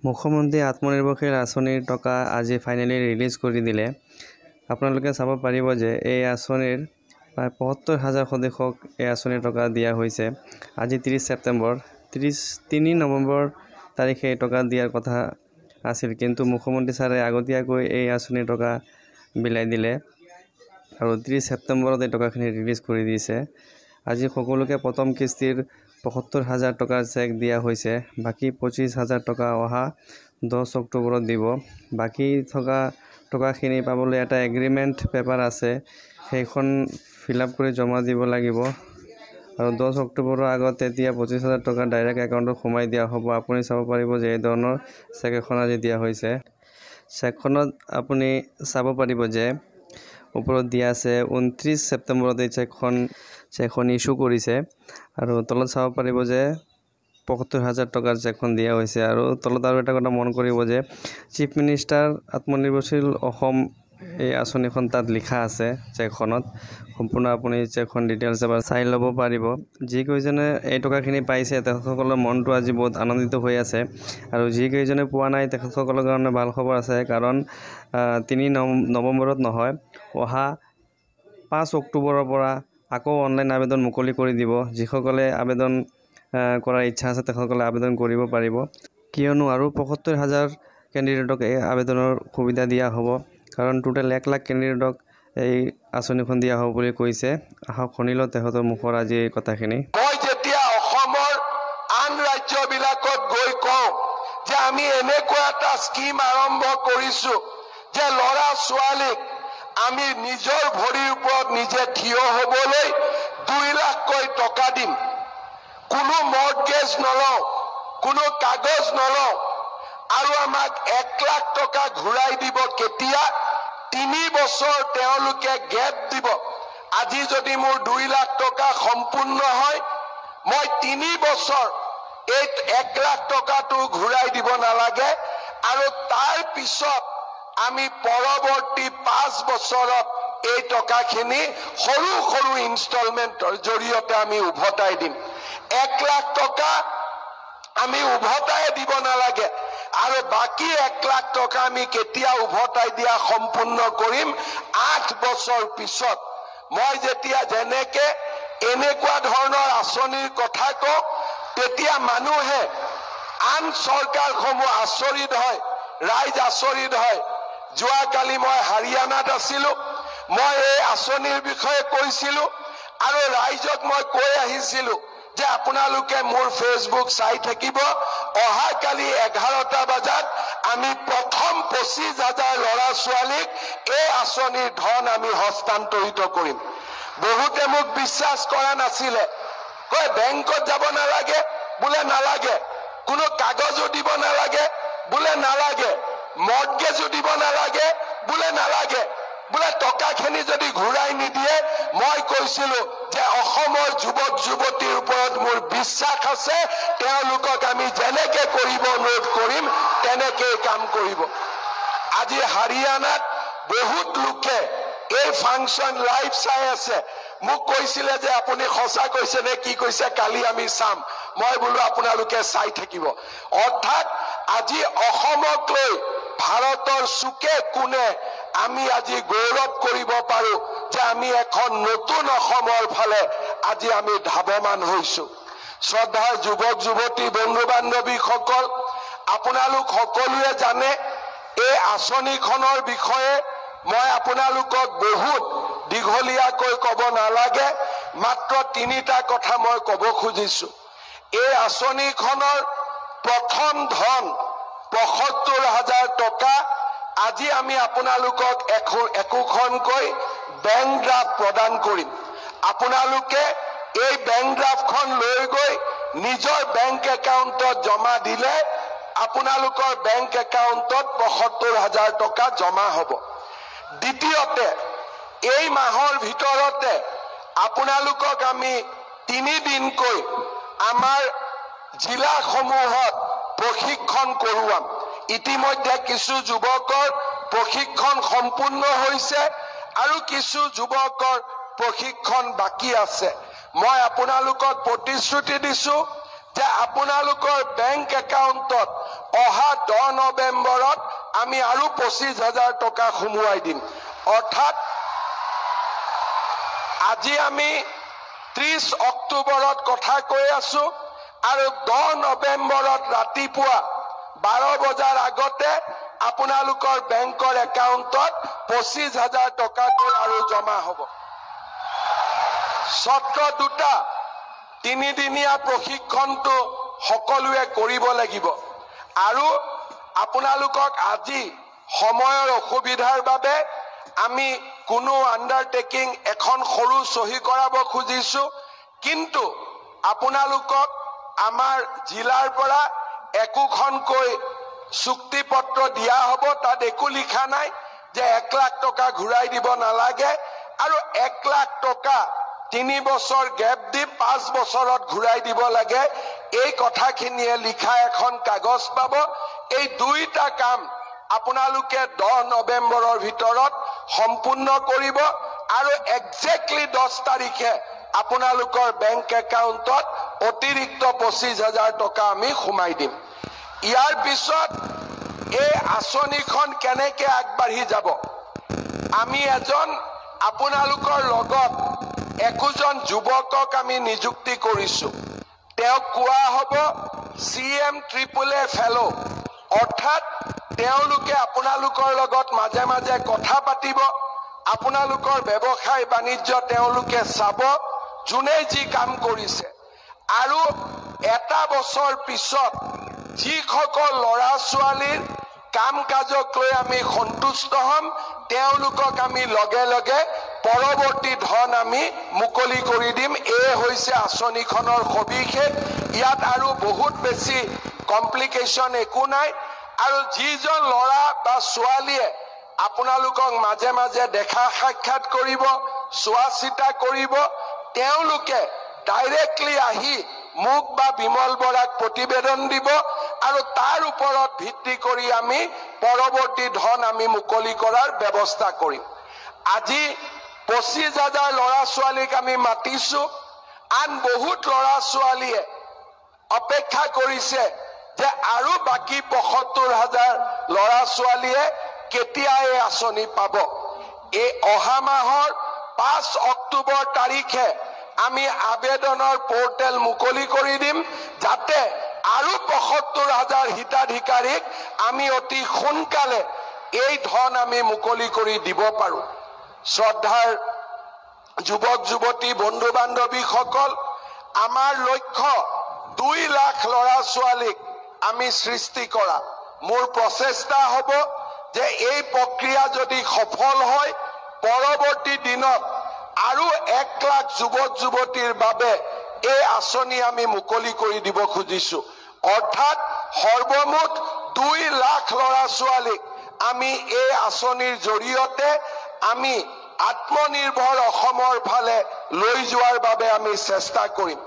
মুখ্যমন্ত্ৰী আত্মনিৰ্ভৰশীল আঁচনিৰ টকা আজি ফাইনেলি ৰিলিজ কৰি দিলে। আপোনালোকে চাব পাৰিব যে এই আঁচনিৰ প্ৰায় ৭৫,০০০ সদস্যক এই আঁচনিৰ টকা দিয়া হৈছে। আজি ৩০ ছেপ্টেম্বৰ, ৩ নৱেম্বৰ তাৰিখে এই টকা দিয়াৰ কথা আছিল, কিন্তু মুখ্যমন্ত্ৰী ছাৰে আগতীয়াকৈ এই আঁচনিৰ টকা বিলাই দিলে আৰু ৩০ ছেপ্টেম্বৰত এই টকাখিনি ৰিলিজ কৰি দিছে। আজি সকলোকে প্ৰথম কিস্তিৰ ৭৫,০০০ টকাৰ চেক দিয়া হৈছে। বাকী ২৫,০০০ টকা অহা ১০ অক্টোবৰত দিব। বাকী থকা টকাখিনি পাবলৈ এটা এগ্ৰিমেণ্ট পেপাৰ আছে, সেইখন ফিল-আপ কৰি জমা দিব লাগিব আৰু ১০ অক্টোবৰৰ আগত তেতিয়া ২৫,০০০ টকা ডাইৰেক্ট একাউণ্টত সোমাই দিয়া হ'ব। আপুনি চাব পাৰিব যে এই ধৰণৰ চেক এখন আজি দিয়া হৈছে। চেকখনত আপুনি চাব পাৰিব যে ওপৰত দিয়া আছে ২৯ ছেপ্টেম্বৰত এই চেকখন ইছ্যু কৰিছে আৰু তলত চাব পাৰিব যে ৭৫,০০০ টকাৰ চেকখন দিয়া হৈছে। আৰু তলত আৰু এটা কথা মন কৰিব যে চিফ মিনিষ্টাৰ আত্মনিৰ্ভৰশীল অসম এই আঁচনিখন তাত লিখা আছে চেকখনত। সম্পূৰ্ণ আপুনি চেকখন ডিটেইলছ এবাৰ চাই ল'ব পাৰিব। যিকেইজনে এই টকাখিনি পাইছে তেখেতসকলৰ মনটো আজি বহুত আনন্দিত হৈ আছে আৰু যিকেইজনে পোৱা নাই তেখেতসকলৰ কাৰণে ভাল খবৰ আছে, কাৰণ ৩ নৱেম্বৰত নহয়, অহা ৫ অক্টোবৰৰ পৰা আকৌ অনলাইন আবেদন মুকলি কৰি দিব। যিসকলে আবেদন কৰাৰ ইচ্ছা আছে তেখেতসকলে আবেদন কৰিব পাৰিব, কিয়নো আৰু ৭৫,০০০ কেণ্ডিডেটক এই আবেদনৰ সুবিধা দিয়া হ'ব, কাৰণ টোটেল ১ লাখ কেণ্ডিডেটক এই আঁচনিখন দিয়া হ'ব বুলি কৈছে। আহক শুনি লওঁ তেখেতৰ মুখৰ আজি এই কথাখিনি। মই যেতিয়া অসমৰ আন ৰাজ্যবিলাকত গৈ কওঁ যে আমি এনেকুৱা এটা স্কিম আৰম্ভ কৰিছোঁ যে ল'ৰা ছোৱালীক আমি নিজৰ ভৰিৰ ওপৰত নিজে থিয় হ'বলৈ ২ লাখকৈ টকা দিম, কোনো মৰ্টগেজ নলওঁ, কোনো কাগজ নলওঁ আৰু আমাক ১ লাখ টকা ঘূৰাই দিব। কেতিয়া? ৩ বছৰ তেওঁলোকে গেপ দিব। আজি যদি মোৰ ২ লাখ টকা সম্পূৰ্ণ হয়, মই ৩ বছৰ এই ১ লাখ টকাটো ঘূৰাই দিব নালাগে আৰু তাৰ পিছত আমি পৰৱৰ্তী ৫ বছৰত এই টকাখিনি সৰু সৰু ইনষ্টলমেণ্টৰ জৰিয়তে আমি উভতাই দিম। ১ লাখ টকা আমি উভতাই দিব নালাগে আৰু বাকী ১ লাখ টকা আমি কেতিয়া উভতাই দিয়া সম্পূৰ্ণ কৰিম? ৮ বছৰ পিছত। মই যেতিয়া যেনেকে এনেকুৱা ধৰণৰ আঁচনিৰ কথা কওঁ তেতিয়া মানুহে, আন চৰকাৰসমূহ আচৰিত হয়, ৰাইজ আচৰিত হয়। যোৱাকালি মই হাৰিয়ানাত আছিলোঁ, মই এই আঁচনিৰ বিষয়ে কৈছিলোঁ আৰু ৰাইজক মই কৈ আহিছিলোঁ যে আপোনালোকে মোৰ ফেচবুক চাই থাকিব। অহাকালি ১১টা বজাত আমি প্ৰথম ২৫,০০০ ল'ৰা ছোৱালীক এই আঁচনিৰ ধন আমি হস্তান্তৰিত কৰিম। বহুতে মোক বিশ্বাস কৰা নাছিলে, কয় বেংকত যাব নালাগে, বোলে নালাগে, কোনো কাগজো দিব নালাগে, বোলে নালাগে, মৰ্টগেজো দিব নালাগে, বোলে নালাগে, বোলে টকাখিনি যদি ঘূৰাই নিদিয়ে। মই কৈছিলো যে অসমৰ যুৱক যুৱতীৰ ওপৰত মোৰ বিশ্বাস আছে, তেওঁলোকক আমি যেনেকে কৰিব অনুৰোধ কৰিম তেনেকেই কাম কৰিব। আজি হাৰিয়ানাত বহুত লোকে এই ফাংচন লাইভ চাই আছে। মোক কৈছিলে যে আপুনি সঁচা কৈছে নে কি কৈছে, কালি আমি চাম। মই বোলো আপোনালোকে চাই থাকিব। অৰ্থাৎ আজি অসমক লৈ ভাৰতৰ চুকে কোণে আমি আজি গৌৰৱ কৰিব পাৰো যে আমি এখন নতুন অসমৰ ফালে আজি আমি ধাৱমান হৈছো। শ্ৰদ্ধাৰ যুৱক যুৱতী বন্ধু বান্ধৱীসকল, আপোনালোক সকলোৱে জানে এই আঁচনিখনৰ বিষয়ে মই আপোনালোকক বহুত দীঘলীয়াকৈ ক'ব নালাগে, মাত্ৰ ৩টা কথা মই ক'ব খুজিছো। এই আঁচনিখনৰ প্ৰথম ধন ৭৫,০০০ টকা আজি আমি আপোনালোকক একোখনকৈ বেংক ড্ৰাফ্ট প্ৰদান কৰিম। আপোনালোকে এই বেংক ড্ৰাফ্টখন লৈ গৈ নিজৰ বেংক একাউণ্টত জমা দিলে আপোনালোকৰ বেংক একাউণ্টত ৭৫,০০০ টকা জমা হ'ব। দ্বিতীয়তে, এই মাহৰ ভিতৰতে আপোনালোকক আমি ৩ দিনকৈ আমাৰ জিলাসমূহত প্ৰশিক্ষণ কৰোৱাম। ইতিমধ্যে কিছু যুৱকৰ প্ৰশিক্ষণ সম্পূৰ্ণ হৈছে আৰু কিছু যুৱকৰ প্ৰশিক্ষণ বাকী আছে। মই আপোনালোকক প্ৰতিশ্ৰুতি দিছো যে আপোনালোকৰ বেংক একাউণ্টত অহা 10 নৱেম্বৰত আমি আৰু 25,000 টকা সোমোৱাই দিম। অৰ্থাৎ আজি আমি 30 অক্টোবৰত কথা কৈ আছো আৰু 10 নৱেম্বৰত ৰাতিপুৱা 12 বজাৰ আগতে আপোনালোকৰ বেংকৰ একাউণ্টত 25,000 টকাকৈ আৰু জমা হ'ব। সত্ৰ দুটা 3 দিনীয়া প্ৰশিক্ষণটো সকলোৱে কৰিব লাগিব আৰু আপোনালোকক আজি সময়ৰ অসুবিধাৰ বাবে আমি কোনো আন্ডাৰটেকিং এখন সৰু সহি কৰাব খুজিছো, কিন্তু আপোনালোকক আমাৰ জিলাৰ পৰা একোখনকৈ চুক্তি পত্ৰ দিয়া হ'ব। তাত একো লিখা নাই যে 1 লাখ টকা ঘূৰাই দিব নালাগে আৰু 1 লাখ টকা 3 বছৰ গেপ দি 5 বছৰত ঘূৰাই দিব লাগে। এই কথাখিনিয়ে লিখা এখন কাগজ পাব। এই দুইটা কাম আপোনালোকে 10 নৱেম্বৰৰ ভিতৰত সম্পূৰ্ণ কৰিব আৰু একজেক্টলি 10 তাৰিখে আপোনালোকৰ বেংক একাউণ্টত অতিৰিক্ত 25,000 টকা আমি সোমাই দিম। ইয়াৰ পিছত এই আঁচনিখন কেনেকৈ আগবাঢ়ি যাব? আমি আপোনালোকৰ লগত একোজন যুৱকক আমি নিযুক্তি কৰিছো। তেওঁক কোৱা হ'ব CMAAA ফেলো, অৰ্থাৎ তেওঁলোকে আপোনালোকৰ লগত মাজে মাজে কথা পাতিব, আপোনালোকৰ ব্যৱসায় বাণিজ্য তেওঁলোকে চাব, যোনে যি কাম কৰিছে। আৰু এটা বছৰ পিছত যিসকল ল'ৰা ছোৱালীৰ কাম কাজক লৈ আমি সন্তুষ্ট হ'ম, তেওঁলোকক আমি লগে লগে পৰৱৰ্তী ধন আমি মুকলি কৰি দিম। এই হৈছে আঁচনিখনৰ সবিশেষ। ইয়াত আৰু বহুত বেছি কমপ্লিকেশ্যন একো নাই। আৰু যিজন ল'ৰা বা ছোৱালীয়ে আপোনালোকক মাজে মাজে দেখা সাক্ষাৎ কৰিব, চোৱা চিতা কৰিব, তেওঁলোকে ডাইৰেক্টলি আহি মোক বা বিমল বৰাক প্ৰতিবেদন দিব আৰু তাৰ ওপৰত ভিত্তি কৰি আমি পৰৱৰ্তী ধন আমি মুকলি কৰাৰ ব্যৱস্থা কৰিম। আজি 25,000 ল'ৰা ছোৱালীক আমি মাতিছো। আন বহুত ল'ৰা ছোৱালীয়ে অপেক্ষা কৰিছে যে আৰু বাকী 75,000 ল'ৰা ছোৱালীয়ে কেতিয়া এই আঁচনি পাব। এই অহা মাহৰ 5 অক্টোবৰ তাৰিখে আমি আবেদনৰ পোৰ্টেল মুকলি কৰি দিম, যাতে আৰু 75,000 হিতাধিকাৰীক আমি অতি সোনকালে এই ধন আমি মুকলি কৰি দিব পাৰো। শ্ৰদ্ধাৰ যুৱক যুৱতী বন্ধু বান্ধৱীসকল, আমাৰ লক্ষ্য 2 লাখ ল'ৰা ছোৱালীক আমি সৃষ্টি কৰা। মোৰ প্ৰচেষ্টা হ'ব যে এই প্ৰক্ৰিয়া যদি সফল হয়, পৰৱৰ্তী দিনত আৰু 1 লাখ যুৱক যুৱতীৰ বাবে এই আঁচনি আমি মুকলি কৰি দিব খুজিছো। অৰ্থাৎ সৰ্বমুঠ 2 লাখ ল'ৰা ছোৱালীক আমি এই আঁচনিৰ জৰিয়তে আমি আত্মনিৰ্ভৰ অসমৰ ফালে লৈ যোৱাৰ বাবে আমি চেষ্টা কৰিম।